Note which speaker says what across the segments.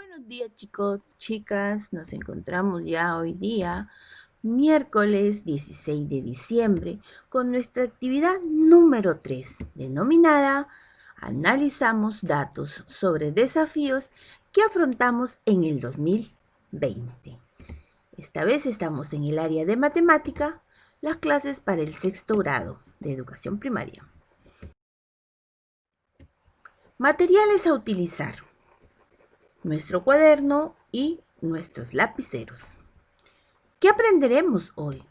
Speaker 1: Buenos días chicos, chicas, nos encontramos ya hoy día, miércoles 16 de diciembre, con nuestra actividad número 3, denominada Analizamos datos sobre desafíos que afrontamos en el 2020. Esta vez estamos en el área de matemática, las clases para el sexto grado de educación primaria. Materiales a utilizar: nuestro cuaderno y nuestros lapiceros. ¿Qué aprenderemos hoy?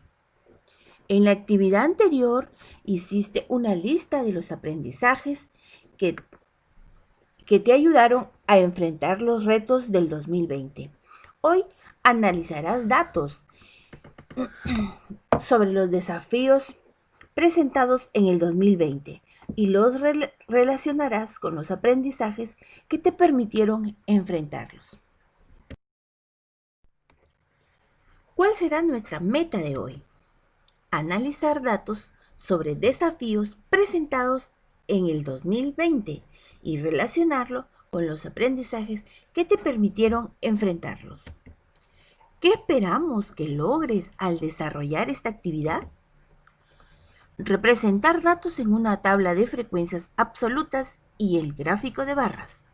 Speaker 1: En la actividad anterior hiciste una lista de los aprendizajes que, que te ayudaron a enfrentar los retos del 2020. Hoy analizarás datos sobre los desafíos presentados en el 2020 y los relacionarás con los aprendizajes que te permitieron enfrentarlos. ¿Cuál será nuestra meta de hoy? Analizar datos sobre desafíos presentados en el 2020 y relacionarlo con los aprendizajes que te permitieron enfrentarlos. ¿Qué esperamos que logres al desarrollar esta actividad? Representar datos en una tabla de frecuencias absolutas y el gráfico de barras.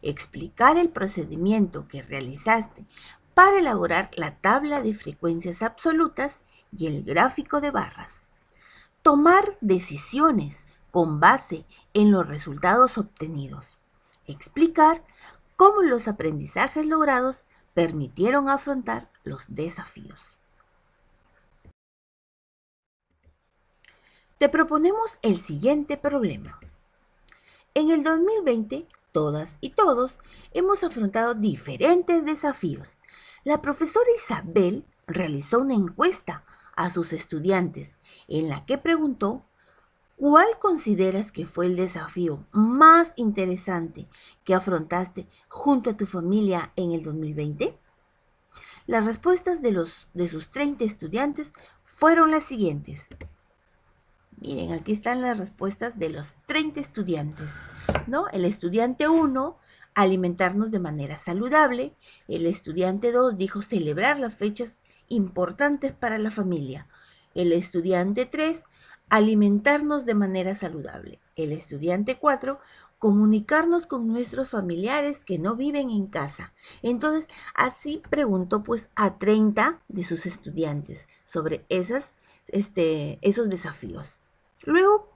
Speaker 1: Explicar el procedimiento que realizaste para elaborar la tabla de frecuencias absolutas y el gráfico de barras. Tomar decisiones con base en los resultados obtenidos. Explicar cómo los aprendizajes logrados permitieron afrontar los desafíos. Te proponemos el siguiente problema. En el 2020, todas y todos hemos afrontado diferentes desafíos. La profesora Isabel realizó una encuesta a sus estudiantes en la que preguntó: ¿cuál consideras que fue el desafío más interesante que afrontaste junto a tu familia en el 2020? Las respuestas de sus 30 estudiantes fueron las siguientes. Miren, aquí están las respuestas de los 30 estudiantes, ¿no? El estudiante 1, alimentarnos de manera saludable. El estudiante 2 dijo celebrar las fechas importantes para la familia. El estudiante 3, alimentarnos de manera saludable. El estudiante 4, comunicarnos con nuestros familiares que no viven en casa. Entonces, así preguntó pues a 30 de sus estudiantes sobre esos desafíos. Luego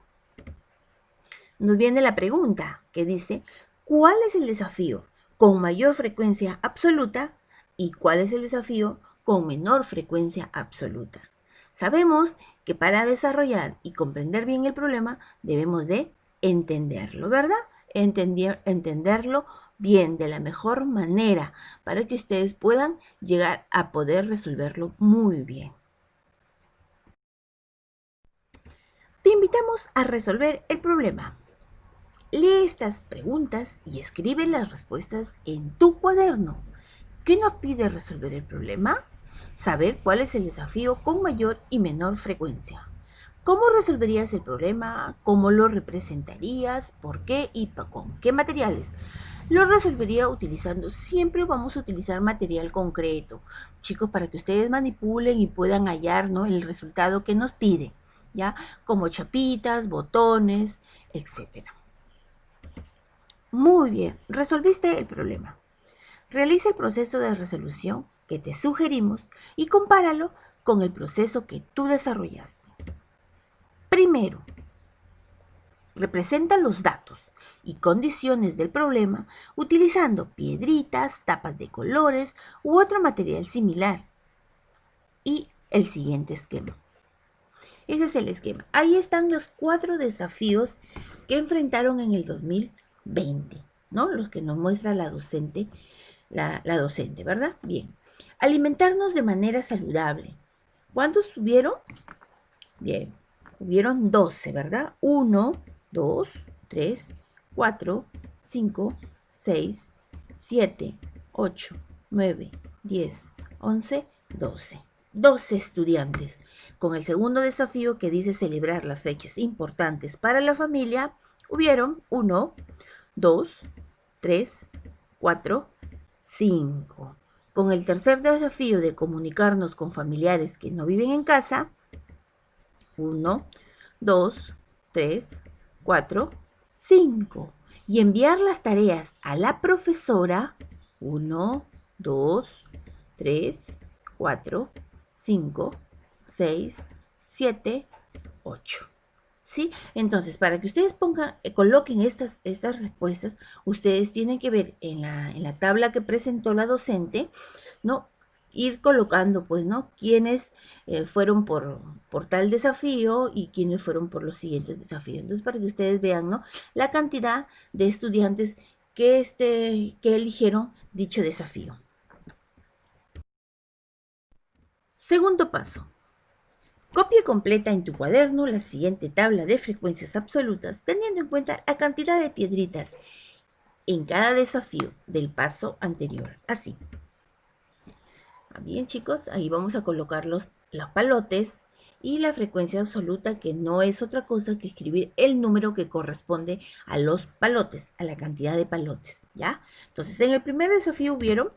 Speaker 1: nos viene la pregunta que dice: ¿cuál es el desafío con mayor frecuencia absoluta y cuál es el desafío con menor frecuencia absoluta? Sabemos que para desarrollar y comprender bien el problema debemos de entenderlo, ¿verdad? Entenderlo bien, de la mejor manera, para que ustedes puedan llegar a poder resolverlo muy bien. Te invitamos a resolver el problema. Lee estas preguntas y escribe las respuestas en tu cuaderno. ¿Qué nos pide resolver el problema? Saber cuál es el desafío con mayor y menor frecuencia. ¿Cómo resolverías el problema? ¿Cómo lo representarías? ¿Por qué y con qué materiales? Lo resolvería utilizando, siempre vamos a utilizar material concreto, chicos, para que ustedes manipulen y puedan hallar, ¿no?, el resultado que nos pide, ¿ya? Como chapitas, botones, etcétera. Muy bien, resolviste el problema. Realiza el proceso de resolución que te sugerimos y compáralo con el proceso que tú desarrollaste. Primero, representa los datos y condiciones del problema utilizando piedritas, tapas de colores u otro material similar. Y el siguiente esquema. Ese es el esquema. Ahí están los 4 desafíos que enfrentaron en el 2020, ¿no? Los que nos muestra la docente, ¿verdad? Bien. Alimentarnos de manera saludable. ¿Cuántos tuvieron? Bien, hubieron 12, ¿verdad? 1, 2, 3, 4, 5, 6, 7, 8, 9, 10, 11, 12. 12 estudiantes. Con el segundo desafío que dice celebrar las fechas importantes para la familia, hubieron 1, 2, 3, 4, 5. Con el tercer desafío de comunicarnos con familiares que no viven en casa, 1, 2, 3, 4, 5. Y enviar las tareas a la profesora, 1, 2, 3, 4, 5, 6, 7, 8. ¿Sí? Entonces, para que ustedes coloquen estas respuestas, ustedes tienen que ver en la tabla que presentó la docente, ¿no? Ir colocando, pues, ¿no? Quiénes fueron por tal desafío y quiénes fueron por los siguientes desafíos. Entonces, para que ustedes vean, ¿no? La cantidad de estudiantes que eligieron dicho desafío. Segundo paso. Copia y completa en tu cuaderno la siguiente tabla de frecuencias absolutas, teniendo en cuenta la cantidad de piedritas en cada desafío del paso anterior. Así. Bien, chicos, ahí vamos a colocar los palotes y la frecuencia absoluta, que no es otra cosa que escribir el número que corresponde a los palotes, a la cantidad de palotes, ¿ya? Entonces, en el primer desafío hubieron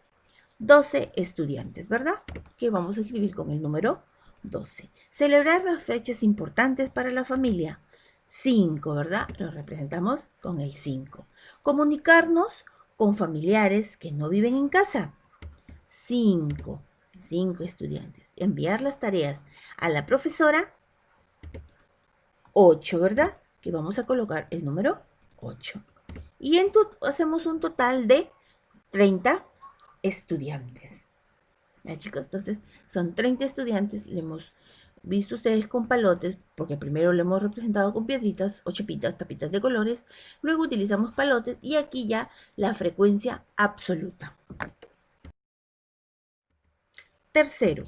Speaker 1: 12 estudiantes, ¿verdad? Que vamos a escribir con el número 12. Celebrar las fechas importantes para la familia. 5, ¿verdad? Lo representamos con el 5. Comunicarnos con familiares que no viven en casa. 5 estudiantes. Enviar las tareas a la profesora. 8, ¿verdad? Que vamos a colocar el número 8. Y hacemos un total de 30 estudiantes. ¿Ya, chicos? Entonces, son 30 estudiantes. Le hemos visto ustedes con palotes, porque primero lo hemos representado con piedritas o chapitas, tapitas de colores. Luego utilizamos palotes y aquí ya la frecuencia absoluta. Tercero,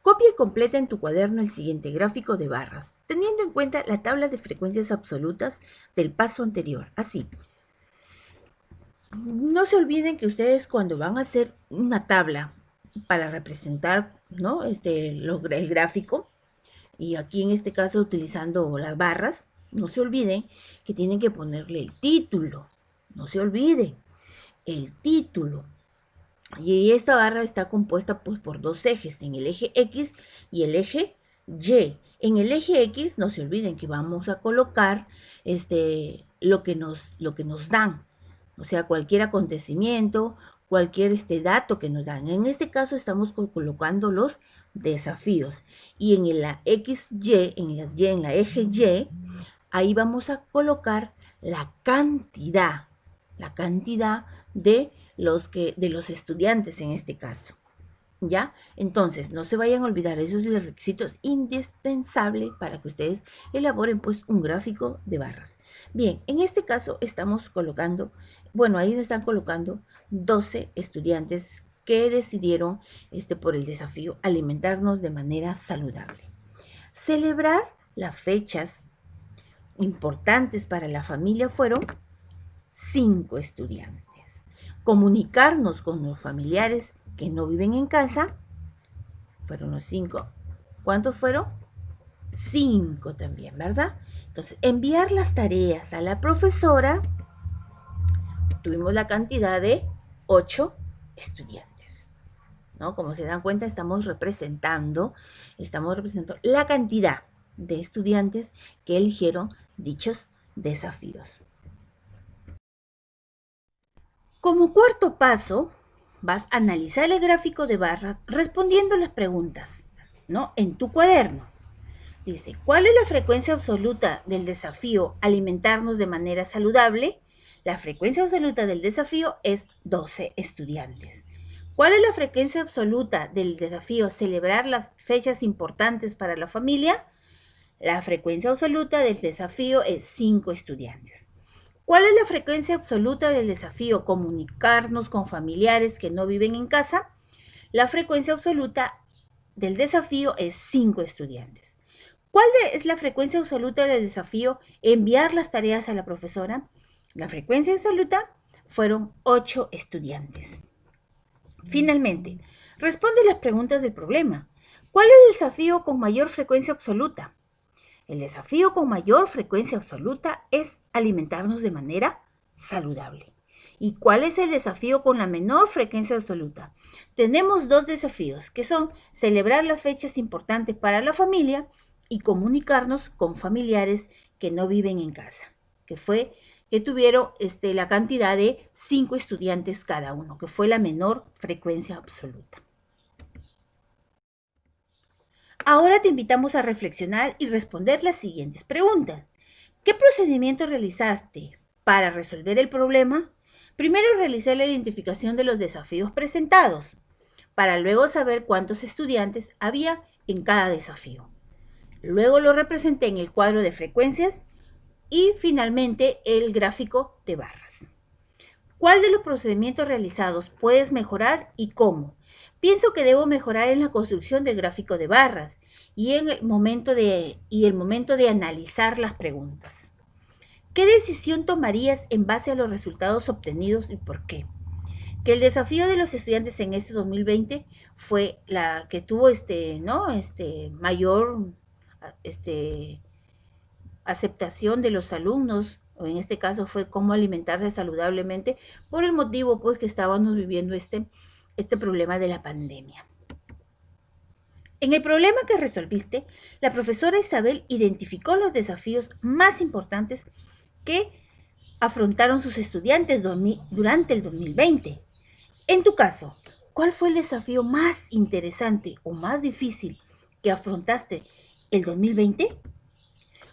Speaker 1: copia y completa en tu cuaderno el siguiente gráfico de barras, teniendo en cuenta la tabla de frecuencias absolutas del paso anterior. Así. No se olviden que ustedes, cuando van a hacer una tabla para representar, ¿no? El gráfico, y aquí en este caso utilizando las barras, no se olviden que tienen que ponerle el título. No se olviden el título. Y esta barra está compuesta, pues, por dos ejes, en el eje X y el eje Y. En el eje X, no se olviden que vamos a colocar lo que nos dan, o sea, cualquier acontecimiento, cualquier dato que nos dan. En este caso estamos colocando los desafíos. Y en la XY, en la eje Y, ahí vamos a colocar la cantidad de los estudiantes en este caso. ¿Ya? Entonces, no se vayan a olvidar, esos son los requisitos indispensables para que ustedes elaboren, pues, un gráfico de barras. Bien, en este caso estamos colocando, bueno, ahí nos están colocando 12 estudiantes que decidieron, por el desafío, alimentarnos de manera saludable. Celebrar las fechas importantes para la familia fueron 5 estudiantes. Comunicarnos con los familiares que no viven en casa, fueron los 5. ¿Cuántos fueron? 5 también, ¿verdad? Entonces, enviar las tareas a la profesora, tuvimos la cantidad de 8 estudiantes, ¿no? Como se dan cuenta, estamos representando la cantidad de estudiantes que eligieron dichos desafíos. Como cuarto paso, vas a analizar el gráfico de barra respondiendo las preguntas, ¿no? En tu cuaderno. Dice, ¿cuál es la frecuencia absoluta del desafío alimentarnos de manera saludable? La frecuencia absoluta del desafío es 12 estudiantes. ¿Cuál es la frecuencia absoluta del desafío celebrar las fechas importantes para la familia? La frecuencia absoluta del desafío es 5 estudiantes. ¿Cuál es la frecuencia absoluta del desafío comunicarnos con familiares que no viven en casa? La frecuencia absoluta del desafío es 5 estudiantes. ¿Cuál es la frecuencia absoluta del desafío enviar las tareas a la profesora? La frecuencia absoluta fueron 8 estudiantes. Finalmente, responde las preguntas del problema. ¿Cuál es el desafío con mayor frecuencia absoluta? El desafío con mayor frecuencia absoluta es alimentarnos de manera saludable. ¿Y cuál es el desafío con la menor frecuencia absoluta? Tenemos dos desafíos, que son celebrar las fechas importantes para la familia y comunicarnos con familiares que no viven en casa, que tuvieron la cantidad de 5 estudiantes cada uno, que fue la menor frecuencia absoluta. Ahora te invitamos a reflexionar y responder las siguientes preguntas. ¿Qué procedimiento realizaste para resolver el problema? Primero realicé la identificación de los desafíos presentados, para luego saber cuántos estudiantes había en cada desafío. Luego lo representé en el cuadro de frecuencias y finalmente el gráfico de barras. ¿Cuál de los procedimientos realizados puedes mejorar y cómo? Pienso que debo mejorar en la construcción del gráfico de barras y en el momento de analizar las preguntas. ¿Qué decisión tomarías en base a los resultados obtenidos y por qué? Que el desafío de los estudiantes en este 2020 fue la que tuvo mayor aceptación de los alumnos, o en este caso fue cómo alimentarse saludablemente, por el motivo pues que estábamos viviendo este problema de la pandemia. En el problema que resolviste, la profesora Isabel identificó los desafíos más importantes que afrontaron sus estudiantes durante el 2020. En tu caso, ¿cuál fue el desafío más interesante o más difícil que afrontaste el 2020?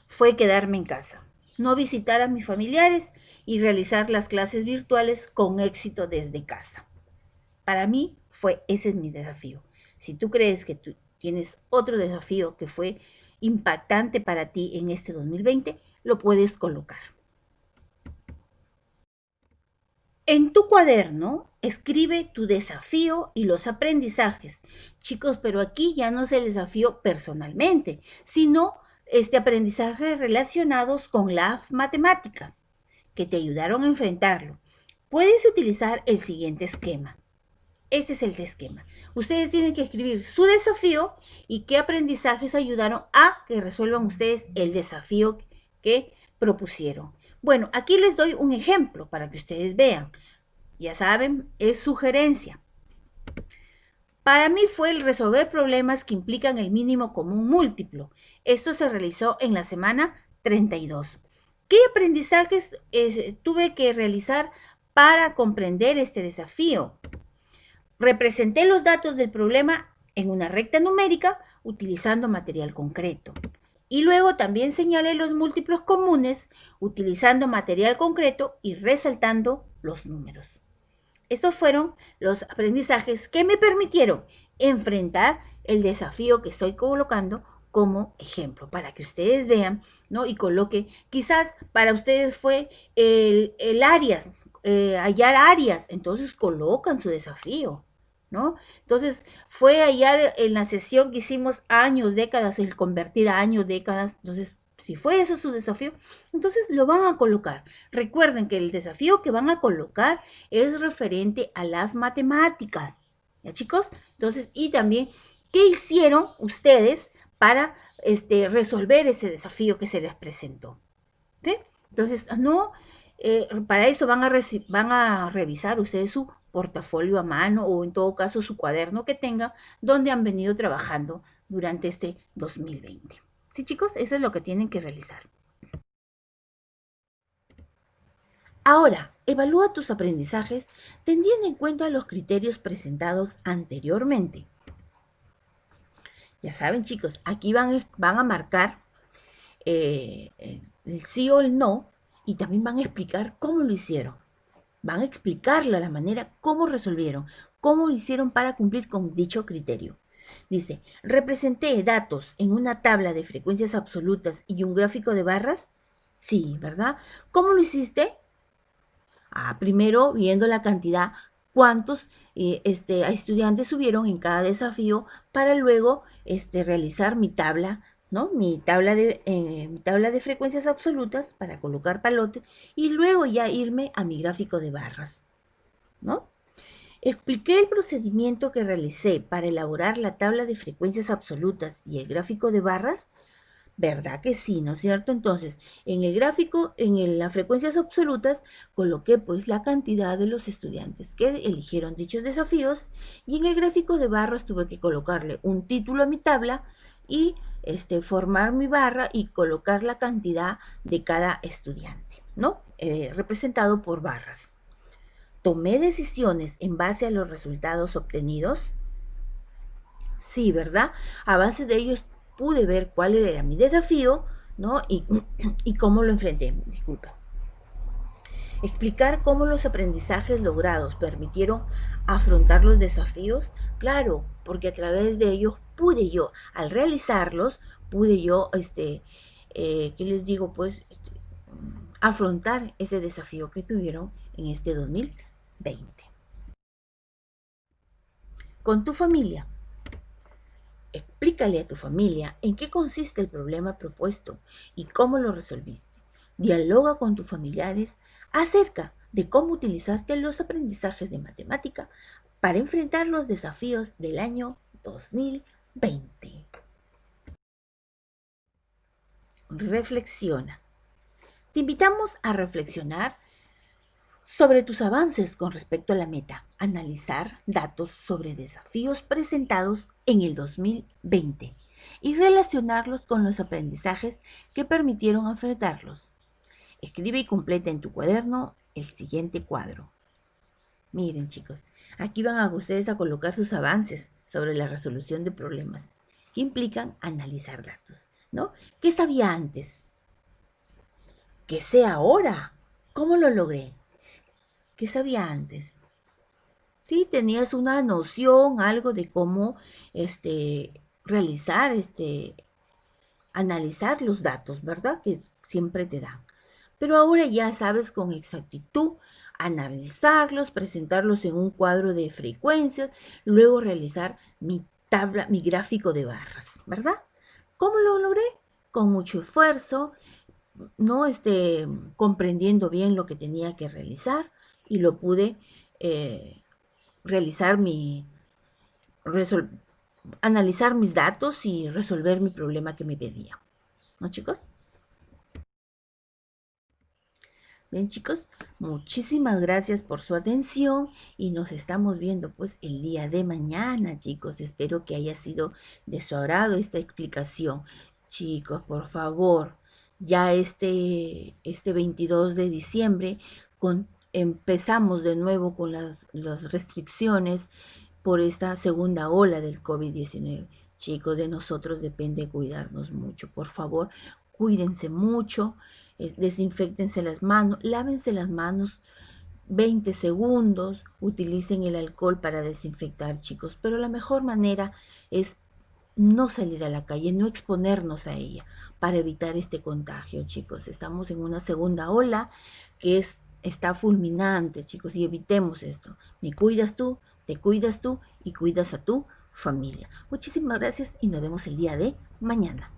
Speaker 1: Fue quedarme en casa, no visitar a mis familiares y realizar las clases virtuales con éxito desde casa. Para mí ese es mi desafío. Si tú crees que tú tienes otro desafío que fue impactante para ti en este 2020, lo puedes colocar. En tu cuaderno, escribe tu desafío y los aprendizajes. Chicos, pero aquí ya no es el desafío personalmente, sino aprendizajes relacionados con la matemática que te ayudaron a enfrentarlo. Puedes utilizar el siguiente esquema. Este es el esquema. Ustedes tienen que escribir su desafío y qué aprendizajes ayudaron a que resuelvan ustedes el desafío que propusieron. Bueno, aquí les doy un ejemplo para que ustedes vean. Ya saben, es sugerencia. Para mí fue el resolver problemas que implican el mínimo común múltiplo. Esto se realizó en la semana 32. ¿Qué aprendizajes tuve que realizar para comprender este desafío? Representé los datos del problema en una recta numérica utilizando material concreto. Y luego también señalé los múltiplos comunes utilizando material concreto y resaltando los números. Estos fueron los aprendizajes que me permitieron enfrentar el desafío que estoy colocando como ejemplo, para que ustedes vean, ¿no? Y coloque, quizás para ustedes fue el áreas, hallar áreas, entonces colocan su desafío, ¿no? Entonces, fue hallar en la sesión que hicimos años, décadas, el convertir a años, décadas, entonces, si fue eso su desafío, entonces lo van a colocar. Recuerden que el desafío que van a colocar es referente a las matemáticas, ¿ya chicos? Entonces, y también, ¿qué hicieron ustedes para resolver ese desafío que se les presentó? ¿Sí? Entonces, no, para eso van a revisar ustedes su portafolio a mano o en todo caso su cuaderno que tengan donde han venido trabajando durante este 2020. ¿Sí, chicos? Eso es lo que tienen que realizar. Ahora, evalúa tus aprendizajes teniendo en cuenta los criterios presentados anteriormente. Ya saben, chicos, aquí van a marcar el sí o el no y también van a explicar cómo lo hicieron. Van a explicarle a la manera cómo resolvieron, cómo lo hicieron para cumplir con dicho criterio. Dice, representé datos en una tabla de frecuencias absolutas y un gráfico de barras. Sí, ¿verdad? ¿Cómo lo hiciste? Primero viendo la cantidad, cuántos estudiantes subieron en cada desafío para luego realizar mi tabla, ¿no? Mi tabla de frecuencias absolutas para colocar palotes y luego ya irme a mi gráfico de barras, ¿no? Expliqué el procedimiento que realicé para elaborar la tabla de frecuencias absolutas y el gráfico de barras. ¿Verdad que sí, no es cierto? Entonces, en el gráfico, las frecuencias absolutas, coloqué pues la cantidad de los estudiantes que eligieron dichos desafíos y en el gráfico de barras tuve que colocarle un título a mi tabla y formar mi barra y colocar la cantidad de cada estudiante, ¿no? Representado por barras. ¿Tomé decisiones en base a los resultados obtenidos? Sí, ¿verdad? A base de ellos pude ver cuál era mi desafío, ¿no? Y cómo lo enfrenté. Disculpa. Explicar cómo los aprendizajes logrados permitieron afrontar los desafíos, claro, porque a través de ellos pude yo, al realizarlos, pude yo, ¿qué les digo? Pues, afrontar ese desafío que tuvieron en este 2020. Con tu familia. Explícale a tu familia en qué consiste el problema propuesto y cómo lo resolviste. Dialoga con tus familiares acerca de cómo utilizaste los aprendizajes de matemática para enfrentar los desafíos del año 2020. Reflexiona. Te invitamos a reflexionar sobre tus avances con respecto a la meta, analizar datos sobre desafíos presentados en el 2020 y relacionarlos con los aprendizajes que permitieron enfrentarlos. Escribe y completa en tu cuaderno el siguiente cuadro. Miren, chicos, aquí van a ustedes a colocar sus avances sobre la resolución de problemas que implican analizar datos, ¿no? ¿Qué sabía antes? ¿Qué sé ahora? ¿Cómo lo logré? ¿Qué sabía antes? Sí, tenías una noción, algo de cómo realizar, analizar los datos, ¿verdad? Que siempre te dan. Pero ahora ya sabes con exactitud analizarlos, presentarlos en un cuadro de frecuencias, luego realizar mi tabla, mi gráfico de barras, ¿verdad? ¿Cómo lo logré? Con mucho esfuerzo, no comprendiendo bien lo que tenía que realizar y lo pude realizar analizar mis datos y resolver mi problema que me pedía. ¿No, chicos? Bien, chicos, muchísimas gracias por su atención y nos estamos viendo pues el día de mañana, chicos. Espero que haya sido de su agrado esta explicación. Chicos, por favor, ya este 22 de diciembre empezamos de nuevo con las restricciones por esta segunda ola del COVID-19. Chicos, de nosotros depende cuidarnos mucho. Por favor, cuídense mucho, desinféctense las manos, lávense las manos 20 segundos, utilicen el alcohol para desinfectar, chicos. Pero la mejor manera es no salir a la calle, no exponernos a ella para evitar este contagio, chicos. Estamos en una segunda ola que está fulminante, chicos, y evitemos esto. Me cuidas tú, te cuidas tú y cuidas a tu familia. Muchísimas gracias y nos vemos el día de mañana.